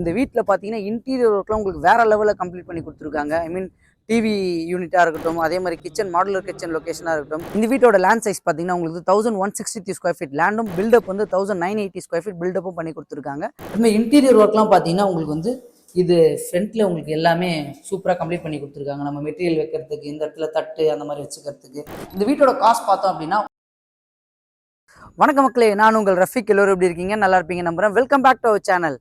இந்த வீட்டில் பார்த்தீங்கன்னா இன்டீரியர் ஒர்க்லாம் உங்களுக்கு வேற லெவலில் கம்ப்ளீட் பண்ணி கொடுத்துருக்காங்க. ஐ மீன் டிவி யூனிட்டாக இருக்கட்டும், அதே மாதிரி கிச்சன் மாடுலர் கிச்சன் லொகேஷனாக இருக்கட்டும். இந்த வீட்டோட லேண்ட் சைஸ் பார்த்தீங்கன்னா உங்களுக்கு 1163 ஸ்கொயர் ஃபீட் லேண்டும் பில்டப் வந்து 1980 ஸ்கொயர் ஃபீட் பில்டப்பும் பண்ணி கொடுத்துருக்காங்க. அதுமாதிரி இன்டீரியர் ஒர்க்லாம் பார்த்தீங்கன்னா உங்களுக்கு வந்து இது ஃப்ரண்ட்டில் உங்களுக்கு எல்லாமே சூப்பராக கம்ப்ளீட் பண்ணி கொடுத்துருக்காங்க. நம்ம மெட்டீரியல் வைக்கிறதுக்கு, இந்த இடத்துல தட்டு அந்த மாதிரி வச்சுக்கிறதுக்கு. இந்த வீட்டோட காஸ்ட் பார்த்தோம் அப்படின்னா, வணக்க மக்களே, நான் உங்கள் ரஃபிக். எல்லோரும் எப்படி இருக்கீங்க? நல்லா இருப்பீங்க நம்புறேன். Welcome back to our channel.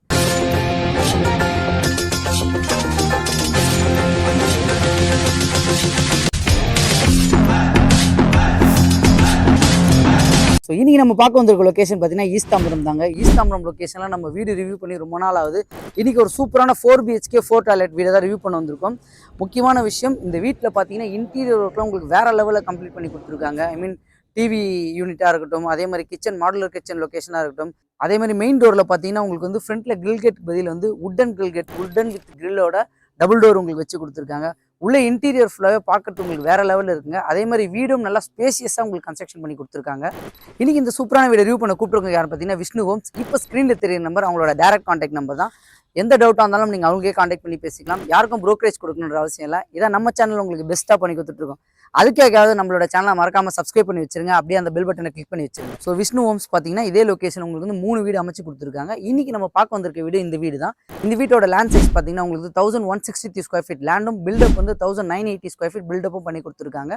So இன்றைக்கி நம்ம பார்க்க வந்திருக்க லொக்கேஷன் பார்த்தீங்கன்னா ஈஸ்ட் தாம்பரம் தாங்க. ஈஸ்ட் தாம்பரம் லொக்கேஷனில் நம்ம வீடு ரிவ்யூ பண்ணி ரொம்ப நாள் ஆகுது. இன்றைக்கி ஒரு சூப்பரான 4 BHK 4 டாய்லெட் வீடு தான் ரிவ்யூ பண்ண வந்திருக்கோம். முக்கியமான விஷயம், இந்த வீட்டில் பார்த்தீங்கன்னா இன்டீரியர் ஒர்க்லாம் உங்களுக்கு வேறு லெவலில் கம்ப்ளீட் பண்ணி கொடுத்துருக்காங்க. ஐ மீன் டிவி யூனிட்டாக இருக்கட்டும், அதே மாதிரி கிச்சன் மாடுலர் கிச்சன் லொக்கேஷனாக இருக்கட்டும். அதே மாதிரி மெயின் டோரில் பார்த்தீங்கன்னா உங்களுக்கு வந்து ஃப்ரண்ட்டில் கிரில் கேட் பதில் வந்து wooden grill gate, wooden with கிரில்லோட டபுள் டோர் உங்களுக்கு வச்சு கொடுத்துருக்காங்க. உள்ள இன்டீரியர் ஃபுல்லாகவே பார்க்கறதுக்கு உங்களுக்கு வேற லெவலில் இருக்குங்க. அதே மாதிரி வீடும் நல்லா ஸ்பேசியஸாக உங்களுக்கு கன்ஸ்ட்ரக்ஷன் பண்ணி கொடுத்துருக்காங்க. இன்னைக்கு இந்த சூப்பரான வீடியோ ரிவ்யூ பண்ண கூப்பிட்டுருங்க யார் பார்த்தீங்கன்னா விஷ்ணு ஹோம்ஸ். இப்போ ஸ்க்ரீனில் தெரியுற நம்பர் அவங்களோட டேரக்ட் கான்டாக்ட் நம்பர் தான். எந்த டவுட்டாக இருந்தாலும் நீங்கள் அவங்களே கான்டாக்ட் பண்ணி பேசிக்கலாம். யாருக்கும் ப்ரோக்கரேஜ் கொடுக்கணுன்ற அவசியம் இல்லை. இதான் நம்ம சேனல் உங்களுக்கு பெஸ்ட்டாக பண்ணி கொடுத்துட்ருக்கோம். அதுக்காக நம்மளோட சேனலை மறக்காம சப்ஸ்கிரைப் பண்ணி வச்சிருங்க. அப்படியே அந்த பெல் பட்டனை கிளிக் பண்ணி வச்சிருங்க. ஸோ விஷ்ணு ஹோம்ஸ் பார்த்தீங்கன்னா இதே லொகேஷன் உங்களுக்கு வந்து 3 வீடு அமைச்சு கொடுத்துருக்காங்க. இன்னைக்கு நம்ம பார்க்க வந்திருக்க வீடு இந்த வீடு தான். இந்த வீட்டோட லேண்ட் சைஸ் பார்த்தீங்கன்னா உங்களுக்கு 1163 ஸ்கொயர் ஃபீட் லேண்டும் பில்டப் வந்து 1980 ஸ்கொயர் ஃபீட் பில்டப்பும் பண்ணி கொடுத்துருக்காங்க.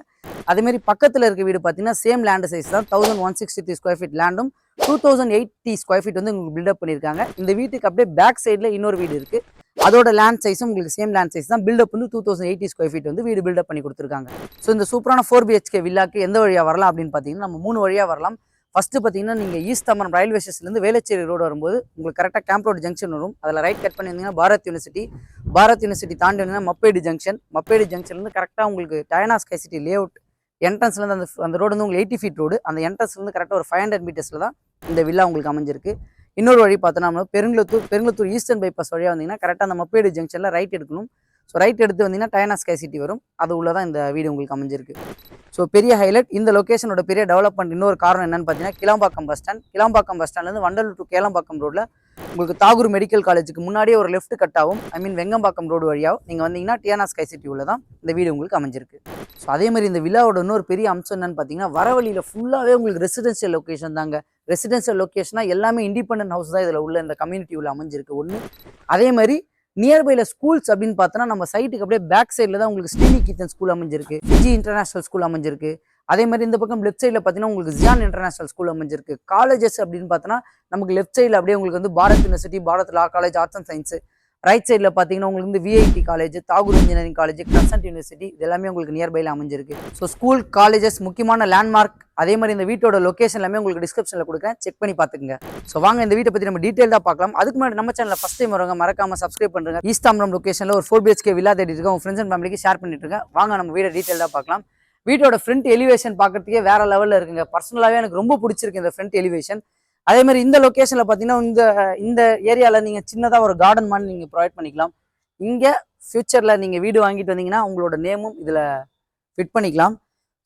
அதேமாதிரி பக்கத்தில் இருக்க வீடு பார்த்தீங்கன்னா சேம் லேண்ட் சைஸ் தான். 1163 ஸ்கொயர் ஃபீட் லேண்டும் 2080 ஸ்கொயர் ஃபீட் வந்து உங்களுக்கு பில்டப் பண்ணியிருக்காங்க. இந்த வீட்டுக்கு அப்படியே பேக் சைடில் இன்னொரு வீடு இருக்கு. அதோட லேண்ட் சைஸும் உங்களுக்கு சேம் லேண்ட் சைஸ் தான். பில்டப் வந்து 2080 ஸ்கொயர் ஃபீட் வந்து வீடு பில்டப் பண்ணி கொடுத்துருக்காங்க. ஸோ இந்த சூப்பரான 4 BHK வில்லாக்கு எந்த வழியாக வரலாம் அப்படின்னு பார்த்தீங்கன்னா நம்ம 3 வழியாக வரலாம். ஃபர்ஸ்ட் பார்த்தீங்கன்னா நீங்கள் ஈஸ்ட் தாம்பரம் ரயில்வே ஸ்டேஷன்லேருந்து வேளச்சேரி ரோடு வரும்போது உங்களுக்கு கரெக்டாக கேம்ப் ரோடு ஜங்ஷன் வரும். அதில் ரைட் கட் பண்ணியிருந்தீங்கன்னா பாரத் யூனிவர்சிட்டி தாண்டி வந்தீங்கன்னா மப்பேடு ஜங்ஷன்லேருந்து கரெக்டாக உங்களுக்கு Diana Sky City layout என்ட்ரன்ஸ்லேருந்து அந்த ரோடு வந்து உங்களுக்கு 80 ஃபீட் ரோடு. அந்த என்ட்ரன்ஸ்லேருந்து கரெக்டாக ஒரு 500 மீட்டர்ஸில் தான் இந்த வில்லா உங்களுக்கு அமைஞ்சிருக்கு. இன்னொரு வழி பார்த்தோன்னா பெருங்குளத்தூர் ஈஸ்டர்ன் பைபாஸ் வழியாக வந்தீங்கன்னா கரெக்டாக அந்த மப்பேடு ஜங்ஷனில் ரைட் எடுக்கணும். ஸோ ரைட் எடுத்து வந்தீங்கன்னா டயனா ஸ்கை சிட்டி வரும். அது உள்ள தான் இந்த வீடு உங்களுக்கு அமைஞ்சிருக்கு. ஸோ பெரிய ஹைலைட் இந்த லொக்கேஷனோட பெரிய டெவலப்மெண்ட் இன்னொரு காரணம் என்னன்னு பார்த்தீங்கன்னா கிளாம்பாக்கம் பஸ் ஸ்டாண்ட்லேருந்து வண்டலூர் டு கேளம்பாக்கம் ரோட்டில் உங்களுக்கு தாகூர் மெடிக்கல் காலேஜுக்கு முன்னாடியே ஒரு லெஃப்ட் கட் ஆகும். ஐ மீன் வெங்கம்பாக்கம் ரோடு வழியாகவும் நீங்கள் வந்தீங்கன்னா டியானா ஸ்கை சிட்டி உள்ள தான் இந்த வீடு உங்களுக்கு அமைஞ்சிருக்கு. ஸோ அதே மாதிரி இந்த வில்லாவோட இன்னொரு பெரிய அம்சம் என்னன்னு பார்த்தீங்கன்னா வரவழியில் ஃபுல்லாகவே உங்களுக்கு ரெசிடென்ஷியல் லொக்கேஷன் தாங்க. ரெசிடென்ஷியல் லொக்கேஷனாக எல்லாமே இண்டிபெண்டன்ட் ஹவுஸ் தான் இதில் உள்ள இந்த கம்யூனிட்டி உள்ள அமைஞ்சிருக்கு ஒன்று. அதே மாதிரி நியர்பைல ஸ்கூல்ஸ் அப்படின்னு பார்த்தோன்னா நம்ம சைட்டுக்கு அப்படியே பேக் சைடில் தான் உங்களுக்கு ஸ்ரீநிகேதன் ஸ்கூல் அமைஞ்சிருக்கு, ஃபிஜி இன்டர்நேஷனல் ஸ்கூல் அமைஞ்சிருக்கு. அதே மாதிரி இந்த பக்கம் லெஃப்ட் சைடில் பார்த்தீங்கன்னா உங்களுக்கு ஜியான் இன்டர்நேஷனல் ஸ்கூல் அமைஞ்சிருக்கு. காலேஜஸ் அப்படின்னு பார்த்தோன்னா நமக்கு லெஃப்ட் சைடில் அப்படியே உங்களுக்கு வந்து Bharat university, Bharat law college, arts and science. Right சைடில் பார்த்தீங்கன்னா உங்களுக்கு வந்து VIT college, Tagore engineering college, Crescent university, இது எல்லாமே உங்களுக்கு நியர்பையில் அமைஞ்சிருக்கு. ஸோ ஸ்கூல், காலேஜஸ், முக்கியமான லேண்ட்மார்க், அதே மாதிரி இந்த வீட்டோட லொகேஷன் எல்லாமே உங்களுக்கு டிஸ்கிரிப்ஷனில் கொடுக்குறேன், செக் பண்ணி பார்த்துக்குங்க. ஸோ வாங்க இந்த வீட்டை பற்றி நம்ம டீட்டெயிலாக பார்க்கலாம். அதுக்கு முன்னாடி நம்ம சேனலில் ஃபஸ்ட் டைம் வரவங்க மறக்காம சப்ஸ்கிரைப் பண்ணுங்க. ஈஸ்ட் தாம்பரம் லொகேஷனில் ஒரு 4 BHK வில்லா தேடிட்டு இருக்கேன். உங்கள் ஃப்ரெண்ட்ஸ் அண்ட் ஃபேமிலிக்கு ஷேர் பண்ணிட்டு இருக்கேன். வாங்க நம்ம வீட்டை டீட்டெயிலாக பார்க்கலாம். வீட்டோட ஃப்ரண்ட் எலிவேஷன் பார்க்கறதுக்கே வேற லெவலில் இருக்குங்க. பர்சனலாகவே எனக்கு ரொம்ப பிடிச்சிருக்கு இந்த ஃப்ரண்ட் எலிவேஷன். அதே மாதிரி இந்த லொகேஷனில் பார்த்தீங்கன்னா இந்த ஏரியாவில் நீங்கள் சின்னதாக ஒரு கார்டன் மாதிரி நீங்கள் ப்ரொவைட் பண்ணிக்கலாம். இங்கே ஃபியூச்சரில் நீங்கள் வீடு வாங்கிட்டு வந்தீங்கன்னா உங்களோட நேமும் இதில் ஃபிட் பண்ணிக்கலாம்.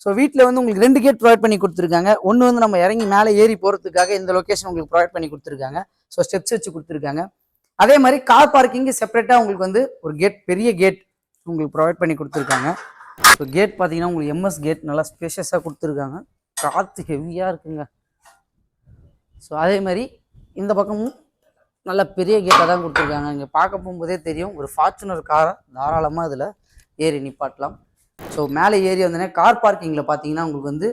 ஸோ வீட்டில் வந்து உங்களுக்கு 2 கேட் ப்ரொவைட் பண்ணி கொடுத்துருக்காங்க. ஒன்று வந்து நம்ம இறங்கி மேலே ஏறி போகிறதுக்காக இந்த லொக்கேஷன் உங்களுக்கு ப்ரொவைட் பண்ணி கொடுத்துருக்காங்க. ஸோ ஸ்டெப்ஸ் வச்சு கொடுத்துருக்காங்க. அதே மாதிரி கார் பார்க்கிங்கு செப்பரேட்டாக உங்களுக்கு வந்து ஒரு கேட், பெரிய கேட் உங்களுக்கு ப்ரொவைட் பண்ணி கொடுத்துருக்காங்க. ஸோ கேட் பார்த்தீங்கன்னா உங்களுக்கு எம்எஸ் கேட் நல்லா ஸ்பேஷியஸாக கொடுத்துருக்காங்க. காற்று ஹெவியாக இருக்குங்க. ஸோ அதே மாதிரி இந்த பக்கமும் நல்ல பெரிய கேட்டாக தான் கொடுத்துருக்காங்க. இங்கே பார்க்க போகும்போதே தெரியும், ஒரு ஃபார்ச்சுனர் காரை தாராளமாக இதில் ஏறி நிப்பாட்டலாம். ஸோ மேலே ஏறி வந்தோடனே கார் பார்க்கிங்கில் பார்த்தீங்கன்னா உங்களுக்கு வந்து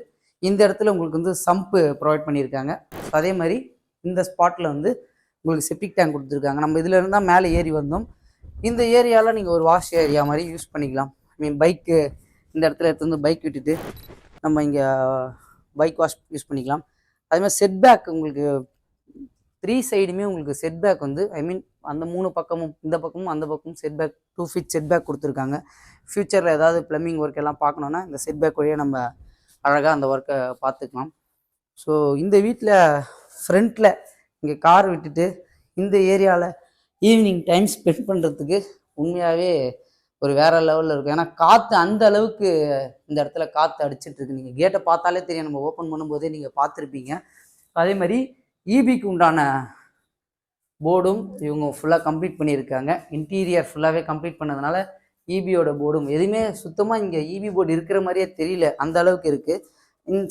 இந்த இடத்துல உங்களுக்கு வந்து சம்பு ப்ரொவைட் பண்ணியிருக்காங்க. ஸோ அதே மாதிரி இந்த ஸ்பாட்டில் வந்து உங்களுக்கு செப்டிக் டேங்க் கொடுத்துருக்காங்க. நம்ம இதில் இருந்தால் மேலே ஏறி வந்தோம். இந்த ஏரியாவில் நீங்கள் ஒரு வாஷ் ஏரியா மாதிரி யூஸ் பண்ணிக்கலாம். ஐ மீன் பைக்கு இந்த இடத்துல எடுத்து வந்து பைக் விட்டுட்டு நம்ம இங்கே பைக் வாஷ் யூஸ் பண்ணிக்கலாம். அதே மாதிரி செட்பேக் உங்களுக்கு 3 சைடுமே உங்களுக்கு செட்பேக் வந்து ஐ மீன் அந்த 3 பக்கமும், இந்த பக்கமும் அந்த பக்கமும் செட்பேக் 2 ஃபீட் செட்பேக் கொடுத்துருக்காங்க. ஃப்யூச்சரில் ஏதாவது ப்ளம்பிங் ஒர்க் எல்லாம் பார்க்கணுன்னா இந்த செட்பேக் வழியாக நம்ம அழகாக அந்த ஒர்க்கை பார்த்துக்கலாம். ஸோ இந்த வீட்டில் ஃப்ரண்ட்டில் இங்கே கார் விட்டுட்டு இந்த ஏரியாவில் ஈவினிங் டைம் ஸ்பெண்ட் பண்ணுறதுக்கு உண்மையாகவே ஒரு வேறு லெவலில் இருக்கும். ஏன்னா காற்று அந்த அளவுக்கு இந்த இடத்துல காற்று அடிச்சிட்ருக்கு. நீங்கள் கேட்டை பார்த்தாலே தெரியும், நம்ம ஓப்பன் பண்ணும்போதே நீங்கள் பார்த்துருப்பீங்க. அதே மாதிரி ஈபிக்கு உண்டான போர்டும் இவங்க ஃபுல்லாக கம்ப்ளீட் பண்ணியிருக்காங்க. இன்டீரியர் ஃபுல்லாகவே கம்ப்ளீட் பண்ணதுனால இபியோட போர்டும் எதுவுமே சுத்தமாக இங்கே இபி போர்டு இருக்கிற மாதிரியே தெரியல, அந்த அளவுக்கு இருக்குது.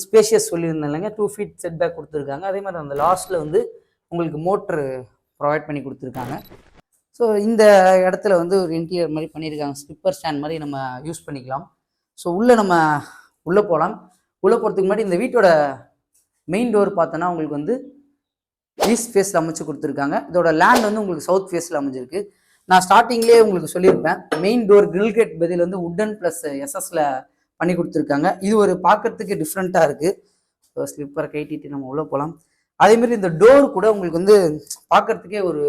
ஸ்பேஷியஸ் சொல்லியிருந்தேன் இல்லைங்க, 2 feet செட் பேக் கொடுத்துருக்காங்க. அதே மாதிரி அந்த லாஸ்ட்டில் வந்து உங்களுக்கு மோட்ரு ப்ரொவைட் பண்ணி கொடுத்துருக்காங்க. ஸோ இந்த இடத்துல வந்து ஒரு இன்டீரியர் மாதிரி பண்ணியிருக்காங்க, ஸ்லிப்பர் ஸ்டாண்ட் மாதிரி நம்ம யூஸ் பண்ணிக்கலாம். ஸோ உள்ளே நம்ம உள்ளே போகலாம். உள்ளே போகிறதுக்கு முன்னாடி இந்த வீட்டோட மெயின் டோர் பார்த்தோன்னா உங்களுக்கு வந்து ஈஸ்ட் ஃபேஸில் அமைச்சு கொடுத்துருக்காங்க. இதோட லேண்ட் வந்து உங்களுக்கு சவுத் ஃபேஸில் அமைஞ்சிருக்கு. நான் ஸ்டார்டிங்லேயே உங்களுக்கு சொல்லியிருப்பேன், மெயின் டோர் கிரில் கேட் பதில் வந்து உட்டன் ப்ளஸ் எஸ்எஸ்ல பண்ணி கொடுத்துருக்காங்க. இது ஒரு பார்க்கறதுக்கு டிஃப்ரெண்ட்டாக இருக்குது. ஸ்லிப்பரை கைட்டிட்டு நம்ம உள்ளே போகலாம். அதேமாரி இந்த டோர் கூட உங்களுக்கு வந்து பார்க்கறதுக்கே ஒரு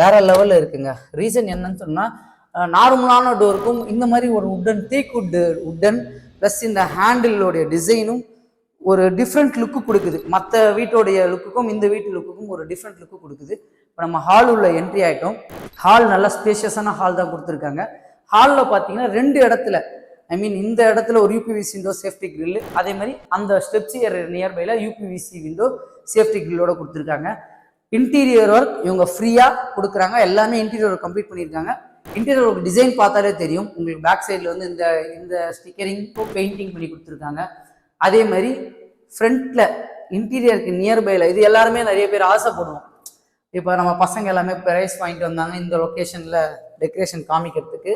வேற லெவலில் இருக்குங்க. ரீசன் என்னன்னு சொன்னால், நார்மலான டோருக்கும் இந்த மாதிரி ஒரு உட்டன் தேக் உட்டன் ப்ளஸ் இந்த ஹேண்டிலோடைய டிசைனும் ஒரு டிஃப்ரெண்ட் லுக்கு கொடுக்குது. மற்ற வீட்டோடைய லுக்குக்கும் இந்த வீட்டு லுக்குக்கும் ஒரு டிஃப்ரெண்ட் லுக்கு கொடுக்குது. இப்போ நம்ம ஹால் உள்ள என்ட்ரி ஆகிட்டோம். ஹால் நல்லா ஸ்பேஷியஸான ஹால் தான் கொடுத்துருக்காங்க. ஹாலில் பார்த்தீங்கன்னா 2 இடத்துல, ஐ மீன் இந்த இடத்துல ஒரு யூபிவிசி விண்டோ சேஃப்டி கிரில், அதே மாதிரி அந்த ஸ்டெப்ஸ் நியர்பைல யூபிவிசி விண்டோ சேஃப்டி கிரில்லோட கொடுத்துருக்காங்க. இன்டீரியர் ஒர்க் இவங்க ஃப்ரீயாக கொடுக்குறாங்க. எல்லாமே இன்டீரியர் ஒர்க் கம்ப்ளீட் பண்ணியிருக்காங்க. இன்டீரியர் ஒர்க் டிசைன் பார்த்தாலே தெரியும் உங்களுக்கு. பேக் சைடில் வந்து இந்த ஸ்டிக்கரிங் பெயிண்டிங் பண்ணி கொடுத்துருக்காங்க. அதே மாதிரி ஃப்ரண்ட்ல இன்டீரியருக்கு நியர்பைல இது எல்லாருமே நிறைய பேர் ஆசைப்படுவோம். இப்போ நம்ம பசங்க எல்லாமே ப்ரைஸ் வாங்கிட்டு வந்தாங்க இந்த லொக்கேஷனில் டெக்கரேஷன் காமிக்கிறதுக்கு.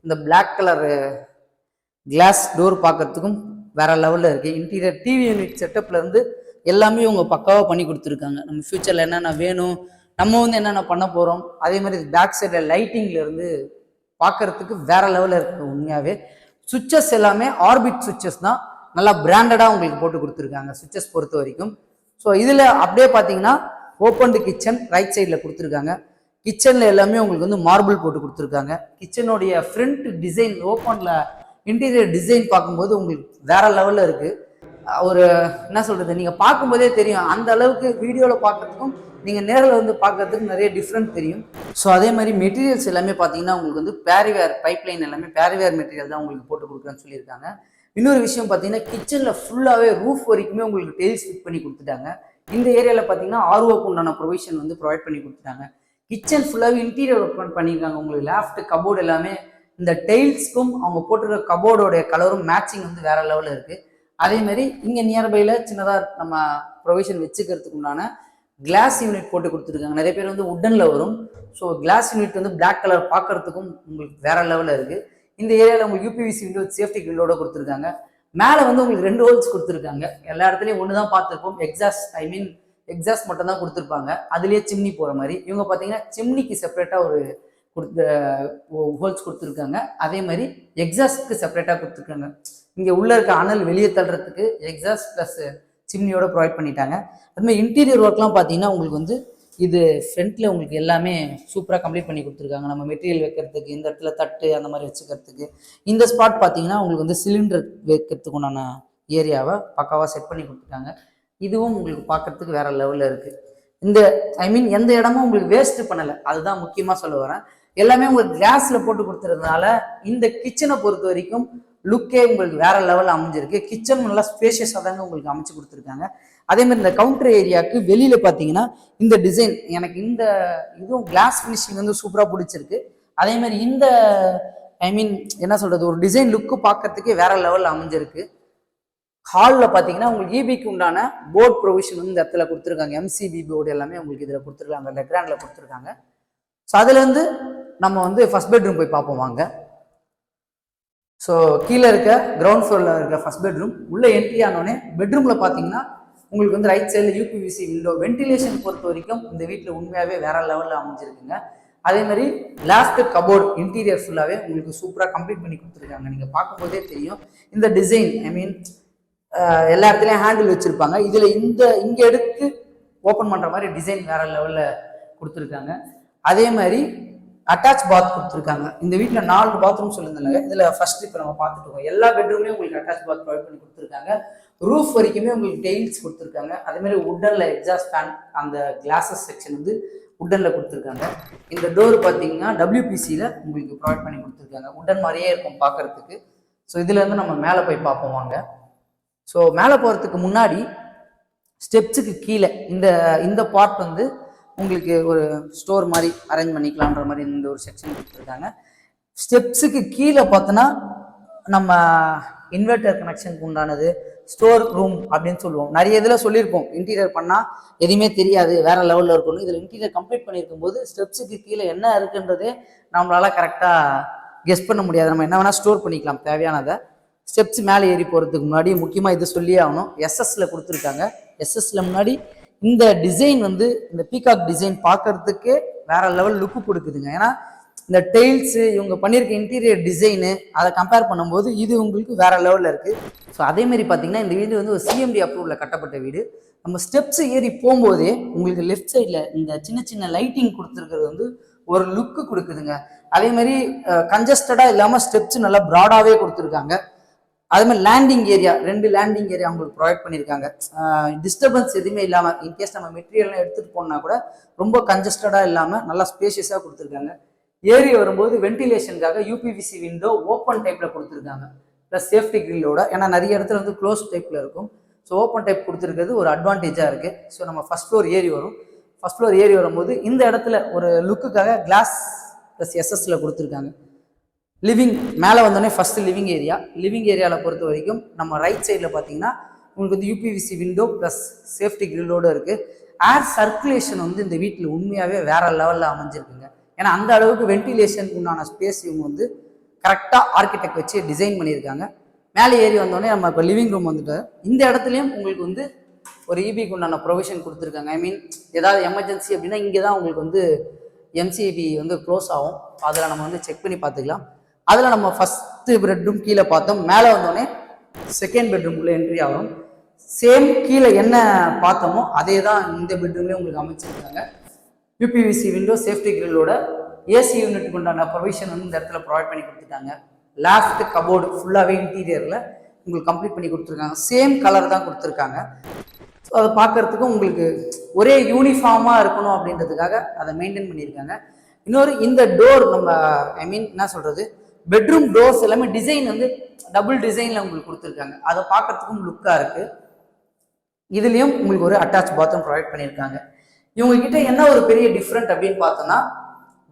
இந்த பிளாக் கலர் கிளாஸ் டோர் பார்க்கறதுக்கும் வேற லெவலில் இருக்குது. இன்டீரியர் டிவி யூனிட் செட்டப்லேருந்து எல்லாமே இவங்க பக்காவாக பண்ணி கொடுத்துருக்காங்க. நம்ம ஃபியூச்சரில் என்னென்ன வேணும், நம்ம வந்து என்னென்ன பண்ண போகிறோம், அதே மாதிரி பேக் சைடில் லைட்டிங்லேருந்து பார்க்கறதுக்கு வேற லெவலில் இருக்குது. உண்மையாகவே சுவிட்சஸ் எல்லாமே ஆர்பிட் சுவிட்சஸ் தான், நல்லா பிராண்டடாக உங்களுக்கு போட்டு கொடுத்துருக்காங்க சுவிட்சஸ் பொறுத்த வரைக்கும். ஸோ இதில் அப்படியே பார்த்தீங்கன்னா ஓப்பன் கிச்சன் ரைட் சைடில் கொடுத்துருக்காங்க. கிச்சனில் எல்லாமே உங்களுக்கு வந்து மார்பிள் போட்டு கொடுத்துருக்காங்க. கிச்சனுடைய ஃப்ரண்ட் டிசைன் ஓப்பனில் இன்டீரியர் டிசைன் பார்க்கும்போது உங்களுக்கு வேற லெவலில் இருக்குது. ஒரு என்ன சொல்கிறது, நீங்கள் பார்க்கும்போதே தெரியும், அந்த அளவுக்கு வீடியோவில் பார்க்குறதுக்கும் நீங்கள் நேரில் வந்து பார்க்கறதுக்கு நிறைய டிஃப்ரெண்ட் தெரியும். ஸோ அதே மாதிரி மெட்டீரியல்ஸ் எல்லாமே பார்த்தீங்கன்னா உங்களுக்கு வந்து பேரிவேர் பைப்லைன் எல்லாமே பேரிவேர் மெட்டீரியல் தான் உங்களுக்கு போட்டு கொடுக்குறேன்னு சொல்லியிருக்காங்க. இன்னொரு விஷயம் பார்த்தீங்கன்னா கிச்சனில் ஃபுல்லாகவே ரூஃப் வரைக்குமே உங்களுக்கு டெயில்ஸ் ஃபிட் பண்ணி கொடுத்துட்டாங்க. இந்த ஏரியாவில் பார்த்தீங்கன்னா ஆர்ஓக்கு உண்டான ப்ரொவிஷன் வந்து ப்ரொவைட் பண்ணி கொடுத்துட்டாங்க. கிச்சன் ஃபுல்லாகவே இன்டீரியர் ஒர்க் பண்ணியிருக்காங்க. உங்களுக்கு லேஃப்ட் கபோர்டு எல்லாமே இந்த டெயில்ஸ்க்கும் அவங்க போட்டிருக்க கபோர்டோடைய கலரும் மேட்சிங் வந்து வேற லெவலில் இருக்குது. அதே மாதிரி இங்கே நியர்பையில் சின்னதாக நம்ம ப்ரொவிஷன் வச்சுக்கிறதுக்கு உண்டான கிளாஸ் யூனிட் போட்டு கொடுத்துருக்காங்க. நிறைய பேர் வந்து உட்டனில் வரும். ஸோ கிளாஸ் யூனிட் வந்து பிளாக் கலர் பார்க்கறதுக்கும் உங்களுக்கு வேற லெவலில் இருக்குது. இந்த ஏரியாவில் உங்களுக்கு யூபிவிசி விண்டோ சேஃப்டி கிரில்லோட கொடுத்துருக்காங்க. மேலே வந்து உங்களுக்கு 2 ஹோல்ஸ் கொடுத்துருக்காங்க. எல்லா இடத்துலையும் ஒன்று தான் பார்த்துருப்போம். எக்ஸாஸ்ட் மட்டும் தான் கொடுத்துருப்பாங்க. அதுலேயே சிம்னி போகிற மாதிரி. இவங்க பார்த்தீங்கன்னா சிம்னிக்கு செப்பரேட்டாக ஒரு ஹோல்ஸ் கொடுத்துருக்காங்க. அதே மாதிரி எக்ஸாஸ்ட்க்கு செப்பரேட்டாக கொடுத்துருக்காங்க. இங்கே உள்ளே இருக்க அனல் வெளியே தள்ளுறதுக்கு எக்ஸாஸ்ட் ப்ளஸ் சிம்னியோட ப்ரொவைட் பண்ணிட்டாங்க. அதுமாதிரி இன்டீரியர் ஒர்க்லாம் பார்த்தீங்கன்னா உங்களுக்கு வந்து இது ஃப்ரண்ட்டில் உங்களுக்கு எல்லாமே சூப்பராக கம்ப்ளீட் பண்ணி கொடுத்துருக்காங்க. நம்ம மெட்டீரியல் வைக்கிறதுக்கு, இந்த இடத்துல தட்டு அந்த மாதிரி வச்சுக்கிறதுக்கு, இந்த ஸ்பாட் பார்த்தீங்கன்னா உங்களுக்கு வந்து சிலிண்டர் வைக்கிறதுக்கு உண்டான ஏரியாவை பக்காவாக செட் பண்ணி கொடுத்துருக்காங்க. இதுவும் உங்களுக்கு பார்க்கறதுக்கு வேற லெவலில் இருக்குது. எந்த இடமும் உங்களுக்கு வேஸ்ட் பண்ணலை, அதுதான் முக்கியமாக சொல்ல வரேன். எல்லாமே உங்களுக்கு கிளாஸில் போட்டு கொடுத்துறதுனால இந்த கிச்சனை பொறுத்த வரைக்கும் லுக்கே உங்களுக்கு வேற லெவலில் அமைஞ்சிருக்கு. கிச்சன் நல்லா ஸ்பேஷியஸாக தாங்க உங்களுக்கு அமைச்சு கொடுத்துருக்காங்க. அதே மாதிரி இந்த கவுண்டர் ஏரியாவுக்கு வெளியில பார்த்தீங்கன்னா இந்த டிசைன் எனக்கு இதுவும் கிளாஸ் ஃபினிஷிங் வந்து சூப்பராக பிடிச்சிருக்கு. அதே மாதிரி என்ன சொல்றது, ஒரு டிசைன் லுக்கு பார்க்கறதுக்கே வேற லெவலில் அமைஞ்சிருக்கு. ஹாலில் பார்த்தீங்கன்னா உங்களுக்கு இபிக்கு உண்டான போர்ட் ப்ரொவிஷன் வந்து இந்த இடத்துல கொடுத்துருக்காங்க. எம்சிபி போர்டு எல்லாமே உங்களுக்கு இதில் கொடுத்துருக்காங்க, லெக்ராண்டில் கொடுத்துருக்காங்க. ஸோ அதுலேருந்து நம்ம வந்து ஃபர்ஸ்ட் பெட்ரூம் போய் பார்ப்போம் வாங்க. ஸோ கீழே இருக்க கிரவுண்ட் ஃப்ளோரில் இருக்க ஃபர்ஸ்ட் பெட்ரூம் உள்ள என்ட்ரி ஆனோடனே பெட்ரூமில் பார்த்தீங்கன்னா உங்களுக்கு வந்து ரைட் சைடில் யூபிவிசி விண்டோ. வென்டிலேஷன் பொறுத்த வரைக்கும் இந்த வீட்டில் உண்மையாகவே வேற லெவலில் அமைஞ்சிருக்குங்க. அதே மாதிரி லாஸ்ட் கபோர்ட் இன்டீரியர் ஃபுல்லாகவே உங்களுக்கு சூப்பராக கம்ப்ளீட் பண்ணி கொடுத்துருக்காங்க. நீங்கள் பார்க்கும்போதே தெரியும் இந்த டிசைன். எல்லா இடத்துலையும் ஹேண்டில் வச்சுருப்பாங்க. இதில் இங்கே எடுத்து ஓப்பன் பண்ணுற மாதிரி டிசைன் வேற லெவலில் கொடுத்துருக்காங்க. அதே மாதிரி அட்டாச் பாத் கொடுத்துருக்காங்க. இந்த வீட்டில் 4 பாத்ரூம் சொல்லியிருந்தாங்க. இதில் ஃபர்ஸ்ட் இப்போ நம்ம பார்த்துட்டு இருக்கோம். எல்லா பெட்ரூம்லையும் உங்களுக்கு அட்டாச் பாத் ப்ரொவைட் பண்ணி கொடுத்துருக்காங்க. ரூஃப் வரைக்குமே உங்களுக்கு டெயில்ஸ் கொடுத்துருக்காங்க. அதே மாதிரி உட்டனில் எக்ஸாஸ்ட் ஃபேன் அந்த கிளாஸஸ் செக்ஷன் வந்து உட்டனில் கொடுத்துருக்காங்க. இந்த டோர் பார்த்தீங்கன்னா WPCயில் உங்களுக்கு ப்ரொவைட் பண்ணி கொடுத்துருக்காங்க. உட்டன் மாதிரியே இருக்கும் பார்க்கறதுக்கு. ஸோ இதுலேருந்து நம்ம மேலே போய் பார்ப்போம் வாங்க. ஸோ மேலே போகிறதுக்கு முன்னாடி ஸ்டெப்ஸுக்கு கீழே இந்த பார்ட் வந்து உங்களுக்கு ஒரு ஸ்டோர் மாதிரி அரேஞ்ச் பண்ணிக்கலான்ற மாதிரி இந்த ஒரு செக்ஷன் கொடுத்துருக்காங்க. ஸ்டெப்ஸுக்கு கீழே பார்த்தோன்னா நம்ம இன்வெர்டர் கனெக்ஷனுக்கு உண்டானது ஸ்டோர் ரூம் அப்படின்னு சொல்லுவோம். நிறைய இதில் சொல்லியிருப்போம் இன்டீரியர் பண்ணால் எதுவுமே தெரியாது வேற லெவலில் இருக்கணும். இதில் இன்டீரியர் கம்ப்ளீட் பண்ணியிருக்கும் போது ஸ்டெப்ஸுக்கு கீழே என்ன இருக்குன்றதே நம்மளால கரெக்டாக கெஸ் பண்ண முடியாது. நம்ம என்ன வேணால் ஸ்டோர் பண்ணிக்கலாம் தேவையானதை. ஸ்டெப்ஸ் மேலே ஏறி போகிறதுக்கு முன்னாடி முக்கியமாக இது சொல்லியே ஆகணும், எஸ்எஸ்ல கொடுத்துருக்காங்க. எஸ்எஸ்ல முன்னாடி இந்த டிசைன் வந்து இந்த பீகாக் டிசைன் பார்க்கறதுக்கு வேற லெவல் லுக்கு கொடுக்குதுங்க. ஏன்னா இந்த டெய்ல்ஸு இவங்க பண்ணியிருக்க இன்டீரியர் டிசைனு அதை கம்பேர் பண்ணும்போது இது உங்களுக்கு வேற லெவலில் இருக்குது. ஸோ அதேமாரி பார்த்தீங்கன்னா இந்த வீடு வந்து ஒரு சிஎம்டி அப்ரூவலில் கட்டப்பட்ட வீடு. நம்ம ஸ்டெப்ஸ் ஏறி போகும்போதே உங்களுக்கு லெஃப்ட் சைடில் இந்த சின்ன சின்ன லைட்டிங் கொடுத்துருக்கிறது வந்து ஒரு லுக்கு கொடுக்குதுங்க. அதே மாதிரி கன்ஜஸ்டடாக இல்லாமல் ஸ்டெப்ஸ் நல்லா ப்ராடாகவே கொடுத்துருக்காங்க. அதே மாதிரி லேண்டிங் ஏரியா 2 லேண்டிங் ஏரியா உங்களுக்கு ப்ரொவைட் பண்ணியிருக்காங்க. டிஸ்டர்பன்ஸ் எதுவுமே இல்லாமல் இன்கேஸ் நம்ம மெட்டீரியல்லாம் எடுத்துகிட்டு போனால் கூட ரொம்ப கன்ஜஸ்டடாக இல்லாமல் நல்லா ஸ்பேஷியஸாக கொடுத்துருக்காங்க. ஏறி வரும்போது வென்டிலேஷனுக்காக யூபிவிசி விண்டோ ஓப்பன் டைப்பில் கொடுத்துருக்காங்க ப்ளஸ் சேஃப்டி கிரில்லோட. ஏன்னா நிறைய இடத்துல வந்து க்ளோஸ் டைப்பில் இருக்கும். ஸோ ஓப்பன் டைப் கொடுத்துருக்கிறது ஒரு அட்வான்டேஜாக இருக்குது. ஸோ நம்ம ஃபஸ்ட் ஃப்ளோர் ஏறி வரும். ஃபஸ்ட் ஃப்ளோர் ஏறி வரும்போது இந்த இடத்துல ஒரு லுக்குக்காக கிளாஸ் ப்ளஸ் எஸ்எஸ்ல கொடுத்துருக்காங்க. லிவிங் மேலே வந்தோடனே ஃபஸ்ட்டு லிவிங் ஏரியா. லிவிங் ஏரியாவில் பொறுத்த வரைக்கும் நம்ம ரைட் சைடில் பார்த்தீங்கன்னா உங்களுக்கு வந்து யூபிவிசி விண்டோ ப்ளஸ் சேஃப்டி கிரில்லோடு இருக்குது. ஏர் சர்க்குலேஷன் வந்து இந்த வீட்டில் உண்மையாகவே வேற லெவலில் அமைஞ்சிருக்குங்க. ஏன்னா அந்த அளவுக்கு வென்டிலேஷனுக்கு உண்டான ஸ்பேஸ் இவங்க வந்து கரெக்டாக ஆர்கிடெக்ட் வச்சு டிசைன் பண்ணியிருக்காங்க. மேலே ஏறி வந்தோடனே நம்ம இப்போ லிவிங் ரூம் வந்துட்டு இந்த இடத்துலையும் உங்களுக்கு வந்து ஒரு இபிக்கு உண்டான ப்ரொவிஷன் கொடுத்துருக்காங்க. ஐ மீன் ஏதாவது எமர்ஜென்சி அப்படின்னா இங்கே தான் உங்களுக்கு வந்து எம்சிபி வந்து க்ளோஸ் ஆகும். அதில் நம்ம வந்து செக் பண்ணி பார்த்துக்கலாம். அதில் நம்ம ஃபஸ்ட்டு பெட்ரூம் கீழே பார்த்தோம். மேலே வந்தோடனே செகண்ட் பெட்ரூம் உள்ள என்ட்ரி ஆகும். சேம் கீழே என்ன பார்த்தோமோ அதே தான் இந்த பெட்ரூம்லேயே உங்களுக்கு அமைச்சிருக்காங்க. யூபிவிசி விண்டோ சேஃப்டி கிரில்லோட ஏசி யூனிட்டுக்கு உண்டான ப்ரொவிஷன் வந்து இந்த இடத்துல ப்ரொவைட் பண்ணி கொடுத்துட்டாங்க. லாஸ்ட் கபோர்டு ஃபுல்லாகவே இன்டீரியரில் உங்களுக்கு கம்ப்ளீட் பண்ணி கொடுத்துருக்காங்க. சேம் கலர் தான் கொடுத்துருக்காங்க. ஸோ அதை பார்க்கறதுக்கும் உங்களுக்கு ஒரே யூனிஃபார்மாக இருக்கணும் அப்படின்றதுக்காக அதை மெயின்டைன் பண்ணியிருக்காங்க. இன்னொரு இந்த டோர் நம்ம ஐ மீன் என்ன சொல்கிறது பெட்ரூம் டோர்ஸ் எல்லாமே டிசைன் வந்து டபுள் டிசைனில் உங்களுக்கு கொடுத்துருக்காங்க. அதை பார்க்கறதுக்கும் லுக்காக இருக்குது. இதுலேயும் உங்களுக்கு ஒரு அட்டாச் பாத்ரூம் ப்ரொவைட் பண்ணியிருக்காங்க. இவங்ககிட்ட என்ன ஒரு பெரிய டிஃப்ரெண்ட் அப்படின்னு பார்த்தோன்னா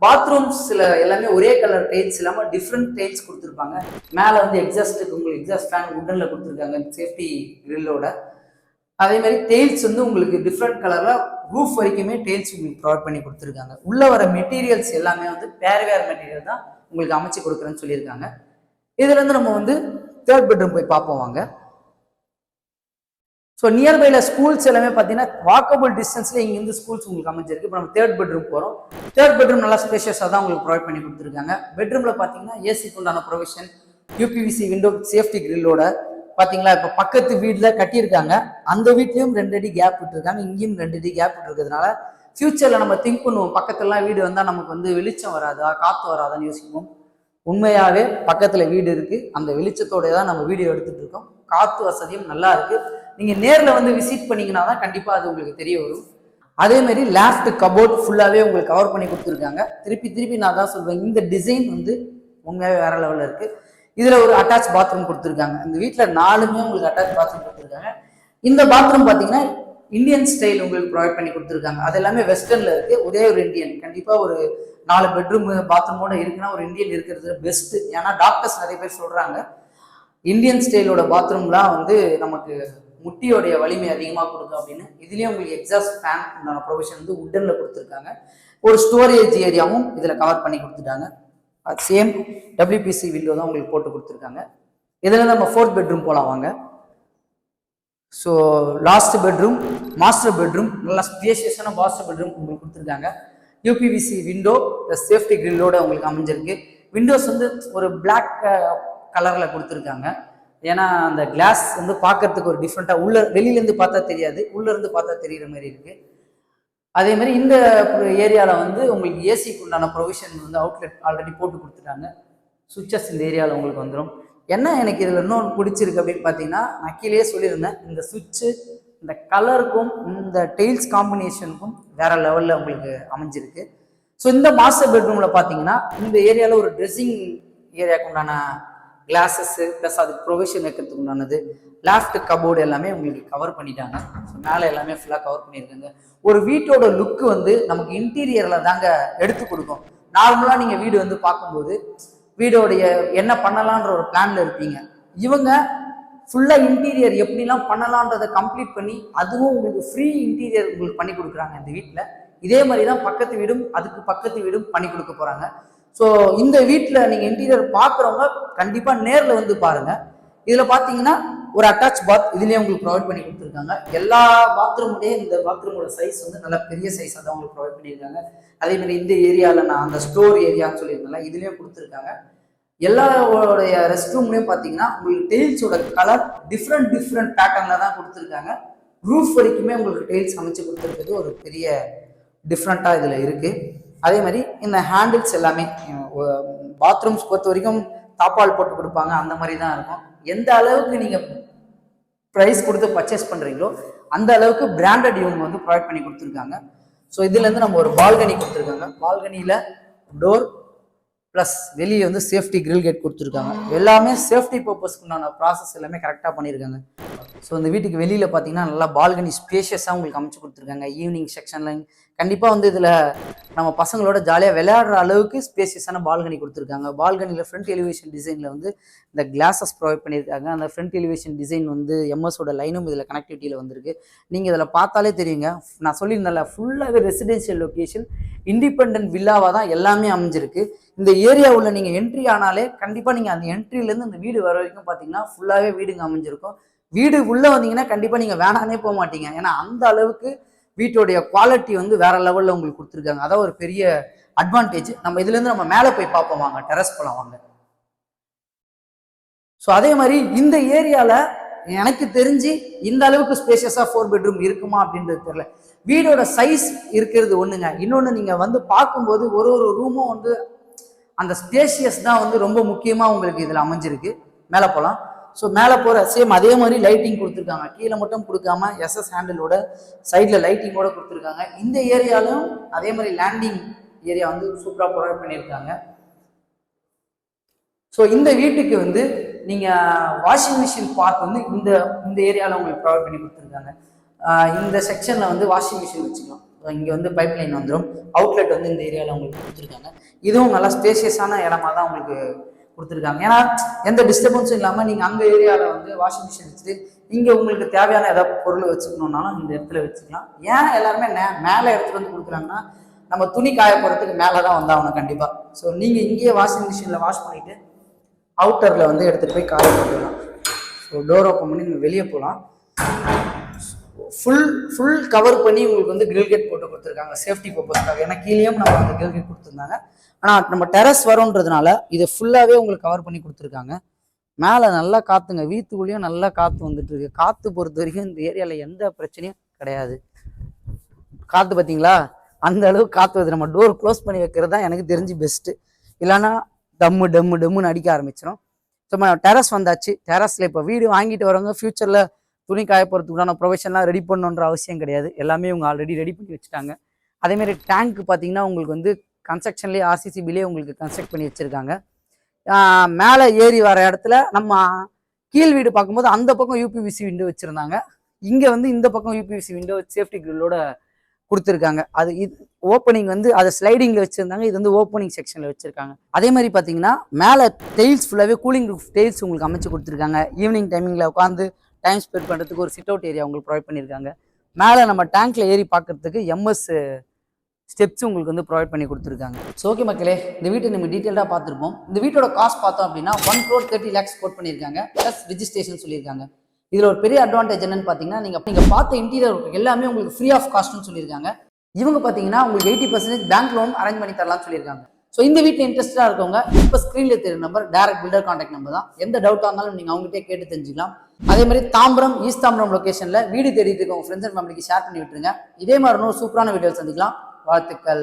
பாத்ரூம்ஸில் எல்லாமே ஒரே கலர் டைல்ஸ் இல்லாமல் டிஃப்ரெண்ட் டைல்ஸ் கொடுத்துருப்பாங்க. மேலே வந்து எக்ஸாஸ்ட்டுக்கு உங்களுக்கு எக்ஸாஸ்ட் ஃபேன் உட்டனில் கொடுத்துருக்காங்க சேஃப்டி கிரில்லோட. அதே மாதிரி டெய்ல்ஸ் வந்து உங்களுக்கு டிஃப்ரெண்ட் கலரில் ரூஃப் வரைக்குமே டெய்ல்ஸ் உங்களுக்கு ப்ரொவைட் பண்ணி கொடுத்துருக்காங்க. உள்ளே வர மெட்டீரியல்ஸ் எல்லாமே வந்து வேறு மெட்டீரியல் தான் உங்களுக்கு அமைச்சு கொடுக்குறேன்னு சொல்லியிருக்காங்க. இதுலேருந்து நம்ம வந்து தேர்ட் பெட்ரூம் போய் பார்ப்போம் வாங்க. ஸோ நியர்பைல ஸ்கூல்ஸ் எல்லாமே பார்த்தீங்கன்னா வாக்கபிள் டிஸ்டன்ஸ்ல இங்கேருந்து ஸ்கூல்ஸ் உங்களுக்கு அமைஞ்சிருக்கு. இப்போ நம்ம தேர்ட் பெட்ரூம் போகிறோம். தேர்ட் பெட்ரூம் நல்லா ஸ்பேஷியஸாக தான் உங்களுக்கு ப்ரொவைட் பண்ணி கொடுத்துருக்காங்க. பெட்ரூமில் பார்த்தீங்கன்னா ஏசிக்கு உண்டான ப்ரொவிஷன் யூபிவிசி விண்டோ சேஃப்டி கிரில்லோட பார்த்தீங்களா. இப்போ பக்கத்து வீட்டில் கட்டியிருக்காங்க. அந்த வீட்லேயும் 2 அடி கேப் விட்டுருக்காங்க, இங்கேயும் 2 அடி கேப் விட்டுருக்கிறதுனால ஃபியூச்சரில் நம்ம திங்க் பண்ணுவோம் பக்கத்துலலாம் வீடு வந்தால் நமக்கு வந்து வெளிச்சம் வராதா காற்று வராதான்னு யோசிப்போம். உண்மையாகவே பக்கத்தில் வீடு இருக்குது. அந்த வெளிச்சத்தோட தான் நம்ம வீடியோ எடுத்துகிட்டு இருக்கோம். காற்று வசதியும் நல்லா இருக்குது. நீங்கள் நேரில் வந்து விசிட் பண்ணிங்கன்னா தான் கண்டிப்பாக அது உங்களுக்கு தெரிய வரும். அதேமாரி லேஃப்ட் கபோர்ட் ஃபுல்லாகவே உங்களுக்கு கவர் பண்ணி கொடுத்துருக்காங்க. திருப்பி நான் தான் சொல்வேன் இந்த டிசைன் வந்து உண்மையாகவே வேறு லெவலில் இருக்குது. இதில் ஒரு அட்டாச் பாத்ரூம் கொடுத்துருக்காங்க. இந்த வீட்டில் 4மே உங்களுக்கு அட்டாச் பாத்ரூம் கொடுத்துருக்காங்க. இந்த பாத்ரூம் பார்த்தீங்கன்னா இந்தியன் ஸ்டைல் உங்களுக்கு ப்ரொவைட் பண்ணி கொடுத்துருக்காங்க. அது எல்லாமே வெஸ்டர்னில் இருக்குது. ஒரே ஒரு இந்தியன் கண்டிப்பாக ஒரு 4 பெட்ரூம் பாத்ரூமோட இருக்குன்னா ஒரு இந்தியன் இருக்கிறது பெஸ்ட்டு. ஏன்னா டாக்டர்ஸ் நிறைய பேர் சொல்கிறாங்க இந்தியன் ஸ்டைலோட பாத்ரூம்லாம் வந்து நமக்கு முட்டியோடைய வலிமை அதிகமாக கொடுக்கும் அப்படின்னு. இதுலேயும் உங்களுக்கு எக்ஸாஸ்ட் ஃபேன் உண்டான ப்ரொவிஷன் வந்து உட்டனில் கொடுத்துருக்காங்க. ஒரு ஸ்டோரேஜ் ஏரியாவும் இதில் கவர் பண்ணி கொடுத்துட்டாங்க. சேம் டபிள்யூபிசி விண்டோ தான் உங்களுக்கு போட்டு கொடுத்துருக்காங்க. இதில் நம்ம 4th பெட்ரூம் போகலாம் வாங்க. So last bedroom master bedroom நல்லா ஸ்பேஷியஸான மாஸ்டர் பெட்ரூம் உங்களுக்கு கொடுத்துருக்காங்க. யூபிவிசி விண்டோ ப்ளஸ் சேஃப்டி கிரில்லோட உங்களுக்கு அமைஞ்சிருக்கு. விண்டோஸ் வந்து ஒரு பிளாக் கலரில் கொடுத்துருக்காங்க. ஏன்னா அந்த கிளாஸ் வந்து பார்க்கறதுக்கு ஒரு டிஃப்ரெண்ட்டாக உள்ள வெளியிலேருந்து பார்த்தா தெரியாது, உள்ளேருந்து பார்த்தா தெரிகிற மாதிரி இருக்குது. அதே மாதிரி இந்த ஏரியாவில் வந்து உங்களுக்கு ஏசிக்கு உண்டான ப்ரொவிஷன் வந்து அவுட்லெட் ஆல்ரெடி போட்டு கொடுத்துட்டாங்க. சுவிட்சஸ் இந்த ஏரியாவில் உங்களுக்கு வந்துடும். என்ன எனக்கு இதில் இன்னொன்று பிடிச்சிருக்கு அப்படின்னு பார்த்தீங்கன்னா நான் கீழே சொல்லியிருந்தேன் இந்த சுவிட்சு இந்த கலருக்கும் இந்த டெய்ல்ஸ் காம்பினேஷனுக்கும் வேற லெவலில் உங்களுக்கு அமைஞ்சிருக்கு. ஸோ இந்த மாஸ்டர் பெட்ரூமில் பார்த்தீங்கன்னா இந்த ஏரியாவில் ஒரு ட்ரெஸ்ஸிங் ஏரியாவுக்கு உண்டான கிளாஸஸ் ப்ளஸ் அதுக்கு ப்ரொவிஷன் வைக்கிறதுக்கு உண்டானது, லாஃப்ட் கபோர்டு எல்லாமே உங்களுக்கு கவர் பண்ணிட்டாங்க. ஸோ மேலே எல்லாமே ஃபுல்லாக கவர் பண்ணியிருக்காங்க. ஒரு வீட்டோட லுக்கு வந்து நமக்கு இன்டீரியரில் தாங்க எடுத்து கொடுக்கும். நார்மலாக நீங்கள் வீடு வந்து பார்க்கும்போது வீடோடைய என்ன பண்ணலான்ற ஒரு பிளான்ல இருப்பீங்க. இவங்க ஃபுல்லாக இன்டீரியர் எப்படிலாம் பண்ணலான்றதை கம்ப்ளீட் பண்ணி அதுவும் உங்களுக்கு ஃப்ரீ இன்டீரியர் உங்களுக்கு பண்ணி கொடுக்குறாங்க இந்த வீட்டில். இதே மாதிரி தான் பக்கத்து வீடும் அதுக்கு பக்கத்து வீடும் பண்ணி கொடுக்க போகிறாங்க. ஸோ இந்த வீட்டில் நீங்கள் இன்டீரியர் பார்க்குறவங்க கண்டிப்பாக நேரில் வந்து பாருங்கள். இதில் பார்த்தீங்கன்னா ஒரு அட்டாச் பாத் இதுலேயே உங்களுக்கு ப்ரொவைட் பண்ணி கொடுத்துருக்காங்க. எல்லா பாத்ரூம்லேயே இந்த பாத்ரூமோட சைஸ் வந்து நல்ல பெரிய சைஸாக தான் உங்களுக்கு ப்ரொவைட் பண்ணியிருக்காங்க. அதேமாதிரி இந்த ஏரியாவில் நான் அந்த ஸ்டோர் ஏரியான்னு சொல்லியிருந்தேன், இதுலேயும் கொடுத்துருக்காங்க. எல்லாரோடைய ரெஸ்ட் ரூம்லேயும் பார்த்தீங்கன்னா உங்களுக்கு டெயில்ஸோட கலர் டிஃப்ரெண்ட் பேட்டர்னில் தான் கொடுத்துருக்காங்க. ரூஃப் வரைக்குமே உங்களுக்கு டெயில்ஸ் அமைச்சு கொடுத்துருக்கிறது ஒரு பெரிய டிஃப்ரெண்ட்டாக இதில் இருக்குது. அதே மாதிரி இந்த ஹேண்டில்ஸ் எல்லாமே பாத்ரூம்ஸ் பொறுத்த வரைக்கும் தாப்பால் போட்டு கொடுப்பாங்க, அந்த மாதிரி தான் இருக்கும். எந்த அளவுக்கு நீங்கள் ப்ரைஸ் கொடுத்து பர்ச்சேஸ் பண்ணுறீங்களோ அந்த அளவுக்கு பிராண்டட் இவங்க வந்து ப்ரொவைட் பண்ணி கொடுத்துருக்காங்க. ஸோ இதுலேருந்து நம்ம ஒரு பால்கனி கொடுத்துருக்காங்க. பால்கனியில் டோர் ப்ளஸ் வெளியே வந்து சேஃப்டி கிரில் கேட் கொடுத்துருக்காங்க. எல்லாமே சேஃப்டி பர்பஸ்க்குண்டான ப்ராசஸ் எல்லாமே கரெக்டாக பண்ணியிருக்காங்க. ஸோ இந்த வீட்டுக்கு வெளியில் பார்த்தீங்கன்னா நல்லா பால்கனி ஸ்பேஷியஸாக உங்களுக்கு அமைச்சு கொடுத்துருக்காங்க. ஈவினிங் செக்ஷனில் கண்டிப்பாக வந்து இதில் நம்ம பசங்களோட ஜாலியாக விளையாடுற அளவுக்கு ஸ்பேஷியஸான பால்கனி கொடுத்துருக்காங்க. பால்கனியில் ஃப்ரண்ட் எலிவேஷன் டிசைனில் வந்து இந்த கிளாஸஸ் ப்ரொவைட் பண்ணியிருக்காங்க. அந்த ஃப்ரண்ட் எலிவேஷன் டிசைன் வந்து எம்எஸோட லைனும் இதில் கனெக்டிவிட்டியில் வந்திருக்கு. நீங்கள் இதில் பார்த்தாலே தெரியுங்க, நான் சொல்லியிருந்தேன்ல ஃபுல்லாகவே ரெசிடென்ஷியல் லொக்கேஷன் இண்டிபெண்டன்ட் வில்லாவாக தான் எல்லாமே அமைஞ்சிருக்கு. இந்த ஏரியாவில் நீங்கள் என்ட்ரி ஆனாலே கண்டிப்பாக நீங்கள் அந்த என்ட்ரிலேருந்து அந்த வீடு வர வரைக்கும் பார்த்தீங்கன்னா ஃபுல்லாகவே வீடுங்க அமைஞ்சிருக்கும். வீடு உள்ளே வந்தீங்கன்னா கண்டிப்பாக நீங்கள் வேணானே போக மாட்டீங்க. ஏன்னா அந்த அளவுக்கு வீட்டோடைய குவாலிட்டி வந்து வேற லெவலில் உங்களுக்கு கொடுத்துருக்காங்க. அதான் ஒரு பெரிய அட்வான்டேஜ். நம்ம இதுலேருந்து நம்ம மேலே போய் பார்ப்போம் வாங்க, டெரஸ் போகலாம் வாங்க. ஸோ அதே மாதிரி இந்த ஏரியாவில் எனக்கு தெரிஞ்சு இந்த அளவுக்கு ஸ்பேஷியஸாக 4 பெட்ரூம் இருக்குமா அப்படின்றது தெரியல. வீடோட சைஸ் இருக்கிறது ஒன்றுங்க. இன்னொன்று நீங்கள் வந்து பார்க்கும்போது ஒரு ரூமும் வந்து அந்த ஸ்பேஷியஸ் தான் வந்து ரொம்ப முக்கியமாக உங்களுக்கு இதில் அமைஞ்சிருக்கு. மேலே போகலாம். ஸோ மேலே போகிற சேம் அதே மாதிரி லைட்டிங் கொடுத்துருக்காங்க. கீழே மட்டும் கொடுக்காம எஸ்எஸ் ஹேண்டிலோட சைடில் லைட்டிங்கோட கொடுத்துருக்காங்க. இந்த ஏரியாலும் அதே மாதிரி லேண்டிங் ஏரியா வந்து சூப்பராக ப்ரொவைட் பண்ணியிருக்காங்க. ஸோ இந்த வீட்டுக்கு வந்து நீங்கள் வாஷிங் மிஷின் பார்க் வந்து இந்த ஏரியாவில் உங்களுக்கு ப்ரொவைட் பண்ணி கொடுத்துருக்காங்க. இந்த செக்ஷனில் வந்து வாஷிங் மிஷின் வச்சுக்கலாம். இங்கே வந்து பைப் லைன் வந்துடும். அவுட்லெட் வந்து இந்த ஏரியாவில் உங்களுக்கு கொடுத்துருக்காங்க. இதுவும் நல்லா ஸ்பேஷியஸான இடமா தான் உங்களுக்கு கொடுத்துருக்காங்க. ஏன்னா எந்த டிஸ்டர்பன்ஸும் இல்லாமல் நீங்கள் அந்த ஏரியாவில் வந்து வாஷிங் மிஷின் வச்சுட்டு இங்கே உங்களுக்கு தேவையான ஏதாவது பொருள் வச்சுக்கணுன்னாலும் இந்த இடத்துல வச்சுக்கலாம். ஏன் எல்லாருமே மேலே எடுத்துகிட்டு வந்து கொடுக்குறாங்கன்னா நம்ம துணி காய போகிறதுக்கு மேலே தான் வந்தாகணும் கண்டிப்பாக. ஸோ நீங்கள் இங்கேயே வாஷிங் மிஷினில் வாஷ் பண்ணிவிட்டு அவுட்டரில் வந்து எடுத்துகிட்டு போய் காய போட்டுக்கலாம். ஸோ டோர் ஓப்பன் பண்ணி நீங்கள் வெளியே போகலாம். ஃபுல் கவர் பண்ணி உங்களுக்கு வந்து கிரில் கேட் போட்டு கொடுத்துருக்காங்க சேஃப்டி பர்பஸ்க்காக. ஏன்னா கீழேயும் நம்ம அந்த கிரில் கேட் கொடுத்துருந்தாங்க. ஆனால் நம்ம டெரஸ் வரோன்றதுனால இதை ஃபுல்லாகவே உங்களுக்கு கவர் பண்ணி கொடுத்துருக்காங்க. மேலே நல்லா காற்றுங்க, வீட்டுக்குள்ளேயும் நல்லா காற்று வந்துட்டு இருக்கு. காற்று பொறுத்த வரைக்கும் இந்த ஏரியாவில் எந்த பிரச்சனையும் கிடையாது. காற்று பார்த்தீங்களா, அந்த அளவுக்கு காற்று வருது. நம்ம டோர் க்ளோஸ் பண்ணி வைக்கிறது தான் எனக்கு தெரிஞ்சு பெஸ்ட்டு. இல்லைன்னா டம்முன்னு அடிக்க ஆரம்பிச்சிடும். ஸோ நம்ம டெரஸ் வந்தாச்சு. டெரஸில் இப்போ வீடு வாங்கிட்டு வரவங்க ஃப்யூச்சரில் துணி காய போகிறதுக்குண்டான ப்ரொவிஷன்லாம் ரெடி பண்ணணுன்ற அவசியம் கிடையாது. எல்லாமே இவங்க ஆல்ரெடி ரெடி பண்ணி வச்சுட்டாங்க. அதேமாதிரி டேங்க் பார்த்தீங்கன்னா உங்களுக்கு வந்து கன்ஸ்ட்ரக்ஷன்லேயே ஆர்சிசிபிலே உங்களுக்கு கன்ஸ்ட்ரக்ட் பண்ணி வச்சுருக்காங்க. மேலே ஏறி வர இடத்துல நம்ம கீழ் வீடு பார்க்கும்போது அந்த பக்கம் யூபிவிசி விண்டோ வச்சுருந்தாங்க. இங்கே வந்து இந்த பக்கம் யூபிவிசி விண்டோ சேஃப்டி கிரில்லோட கொடுத்துருக்காங்க. அது இது ஓப்பனிங் வந்து அதை ஸ்லைடிங்கில் வச்சுருந்தாங்க. இது வந்து ஓப்பனிங் செக்ஷனில் வச்சுருக்காங்க. அதே மாதிரி பார்த்தீங்கன்னா மேலே டெயில்ஸ் ஃபுல்லாகவே கூலிங் ரூஃப் டெயில்ஸ் உங்களுக்கு அமைச்சு கொடுத்துருக்காங்க. ஈவினிங் டைமிங்கில் உட்காந்து டைம் ஸ்பெண்ட் பண்ணுறதுக்கு ஒரு சிட் அவுட் ஏரியா உங்களுக்கு ப்ரொவைட் பண்ணியிருக்காங்க. மேலே நம்ம டேங்க்ல ஏறி பார்க்கறதுக்கு எம்எஸ் ஸ்டெப்ஸ் உங்களுக்கு வந்து ப்ரொவைட் பண்ணி கொடுத்துருக்காங்க. ஸோ ஓகே மக்களே, இந்த வீட்டை நம்ம டீட்டெயிலாக பார்த்துருப்போம். இந்த வீட்டோட காஸ்ட் பார்த்தோம் அப்படின்னா 1,30 lakhs கோட் பண்ணியிருக்காங்க. ப்ளஸ் ரிஜிஸ்ட்ரேஷன் சொல்லியிருக்காங்க. இதில் ஒரு பெரிய அட்வான்டேஜ் என்னன்னு பார்த்தீங்கன்னா நீங்கள் பார்த்த இன்டீரியர் எல்லாமே உங்களுக்கு ஃப்ரீ ஆஃப் காஸ்ட்னு சொல்லியிருக்காங்க. இவங்க பார்த்தீங்கன்னா உங்களுக்கு 80% பேங்க் லோன் அரேஞ்ச் பண்ணி தரலாம்னு சொல்லியிருக்காங்க. ஸோ இந்த வீட்டில் இன்ட்ரெஸ்டாக இருக்கவங்க இப்போ ஸ்க்ரீனில் தெரியும் number direct builder contact number தான். எந்த டவுட்டாக இருந்தாலும் நீங்கள் அவங்ககிட்டே கேட்டு தெரிஞ்சுக்கலாம். அதே மாதிரி தாம்பரம் ஈஸ்ட் தாம்பரம் லொக்கேஷனில் வீடு தேடிட்டு இருக்க உங்கள் ஃப்ரெண்ட்ஸ் அண்ட் ஃபேமிலிக்கு ஷேர் பண்ணி விட்டுருங்க. இதே மாதிரி இன்னொரு சூப்பரான வீடியோ சந்திக்கலாம். வாழ்த்துக்கள்.